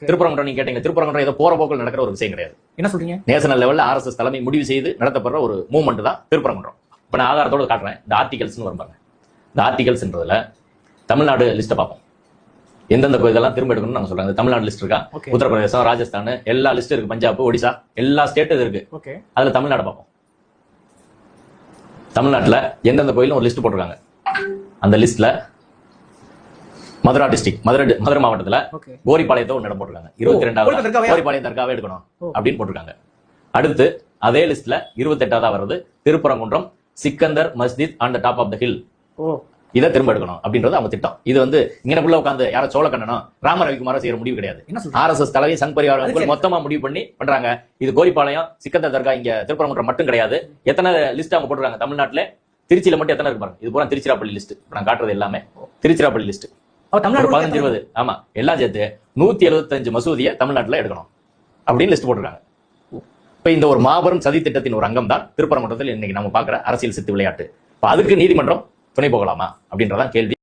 திருப்பரங்குன்றம் நீங்க கேட்டீங்க, திருப்பரங்குன்றம் ஏதோ போற போக்கில் நடக்கிற ஒரு விஷயம் கிடையாது. என்ன சொல்றீங்க? நேஷனல் லெவல்ல RSS தலைமை முடிவு செய்து நடத்தப்படுற ஒரு மூவ்மெண்ட் தான் திருப்பரங்குன்றம். இப்ப நான் ஆதாரத்தோட காட்டுறேன். இந்த ஆர்டிகல்ஸ்னு வருவாங்க. இந்த ஆர்டிகல்ஸ்ன்றதுல தமிழ்நாடு லிஸ்ட்டை பார்ப்போம். எந்தெந்த கோயிலெல்லாம் திரும்ப எடுக்கணும்னு நாங்க சொல்றாங்க. தமிழ்நாடு லிஸ்ட் இருக்கா, உத்தரப்பிரதேசம், ராஜஸ்தான், எல்லா லிஸ்ட் இருக்கு, பஞ்சாப், ஒடிசா, எல்லா ஸ்டேட்டும் இருக்கு. அதுல தமிழ்நாடு பார்ப்போம். தமிழ்நாட்டுல எந்தெந்த கோயிலும் ஒரு லிஸ்ட் போட்டிருக்காங்க. அந்த லிஸ்ட்ல மதுரா டிஸ்ட்ரிக்ட், மதுரை மாவட்டத்துல கோரிப்பாளையத்தை ஒரு இடம் போட்டிருக்காங்க. 22வது கோரிப்பாளையம் தர்காவை எடுக்கணும் அப்படின்னு போட்டிருக்காங்க. அடுத்து அதே லிஸ்ட்ல 28வது வருது Thiruparankundram Sikandar Masjid on the top of the hill, இதை திரும்ப எடுக்கணும் அப்படின்றது அவங்க திட்டம். இது வந்து இங்கனக்குள்ள உட்காந்து யாரோ சோழக்கண்ணனோ ராம ரவிக்குமாரோ செய்யற முடிவு கிடையாது. RSS தலைவி சங் பரிவார் மொத்தமா முடிவு பண்ணி பண்றாங்க. இது கோரிப்பாளையம் சிக்கந்தர் தர்கா இங்க திருப்பரங்குன்றம் மட்டும் கிடையாது. எத்தனை லிஸ்ட் அவங்க போட்டுருக்காங்க தமிழ்நாட்டுல? திருச்சியில மட்டும் எத்தனை இருக்கு பாருங்க. இது பூரா திருச்சிராப்பள்ளி லிஸ்ட். நான் காட்டுறது எல்லாமே திருச்சிராப்பள்ளி லிஸ்ட். 15-20 ஆமா எல்லாம் சேர்த்து 175 மசூதியை தமிழ்நாட்டுல எடுக்கணும் அப்படின்னு லிஸ்ட் போட்டிருக்காங்க. இப்ப இந்த ஒரு மாபெரும் சதி திட்டத்தின் ஒரு அங்கம் தான் திருப்பரங்குன்றத்தில் இன்னைக்கு நம்ம பாக்குற அரசியல் சித்து விளையாட்டு. அதுக்கு நீதிமன்றம் துணை போகலாமா அப்படின்றதான் கேள்வி.